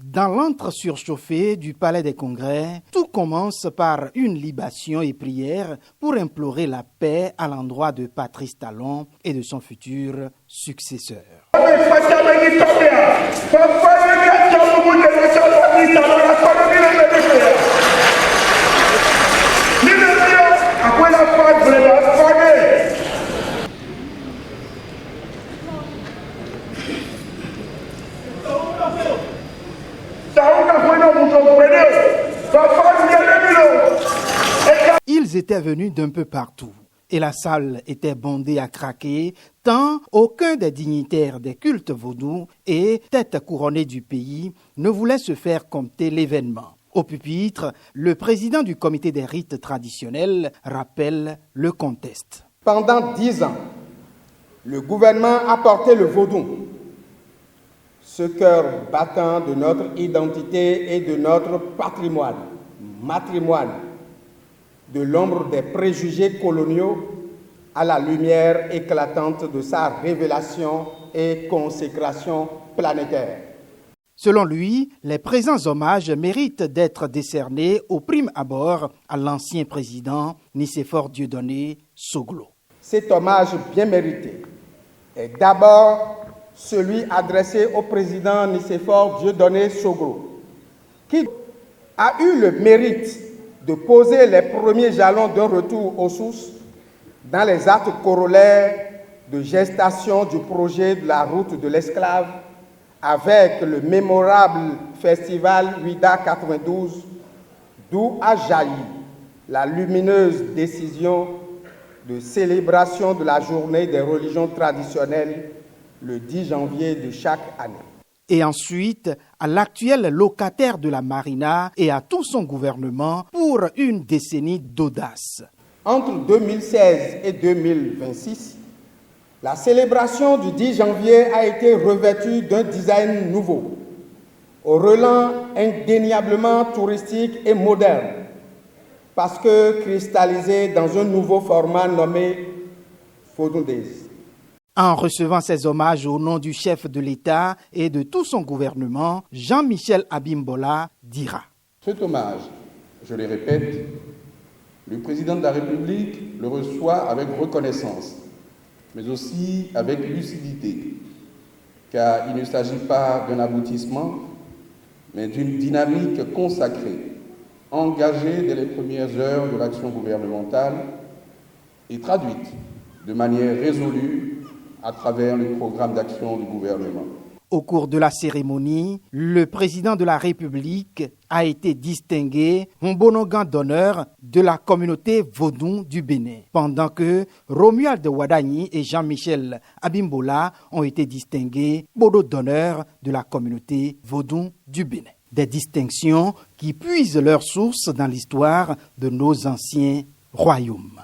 Dans l'antre surchauffé du Palais des Congrès, tout commence par une libation et prière pour implorer la paix à l'endroit de Patrice Talon et de son futur successeur. Ils étaient venus d'un peu partout et la salle était bondée à craquer tant aucun des dignitaires des cultes vaudous et têtes couronnées du pays ne voulait se faire compter l'événement. Au pupitre, le président du comité des rites traditionnels rappelle le contexte. Pendant 10 ans, le gouvernement a porté le vaudou, ce cœur battant de notre identité et de notre patrimoine, de l'ombre des préjugés coloniaux à la lumière éclatante de sa révélation et consécration planétaire. Selon lui, les présents hommages méritent d'être décernés au prime abord à l'ancien président Nicéphore Dieudonné Soglo. Cet hommage bien mérité est d'abord celui adressé au président Nicéphore Dieudonné Soglo, qui a eu le mérite de poser les premiers jalons d'un retour aux sources dans les actes corollaires de gestation du projet de la route de l'esclave avec le mémorable festival Ouida 92, d'où a jailli la lumineuse décision de célébration de la journée des religions traditionnelles le 10 janvier de chaque année. Et ensuite à l'actuel locataire de la Marina et à tout son gouvernement pour une décennie d'audace. Entre 2016 et 2026, la célébration du 10 janvier a été revêtue d'un design nouveau, au relent indéniablement touristique et moderne, parce que cristallisé dans un nouveau format nommé Vodou Days. En recevant ces hommages au nom du chef de l'État et de tout son gouvernement, Jean-Michel Abimbola dira. Cet hommage, je le répète, le président de la République le reçoit avec reconnaissance, mais aussi avec lucidité, car il ne s'agit pas d'un aboutissement, mais d'une dynamique consacrée, engagée dès les premières heures de l'action gouvernementale et traduite de manière résolue à travers le programme d'action du gouvernement. Au cours de la cérémonie, le président de la République a été distingué Mbonogan d'honneur de la communauté vaudou du Bénin, pendant que Romuald Wadagni et Jean-Michel Abimbola ont été distingués Bodo d'honneur de la communauté vaudou du Bénin. Des distinctions qui puisent leur source dans l'histoire de nos anciens royaumes.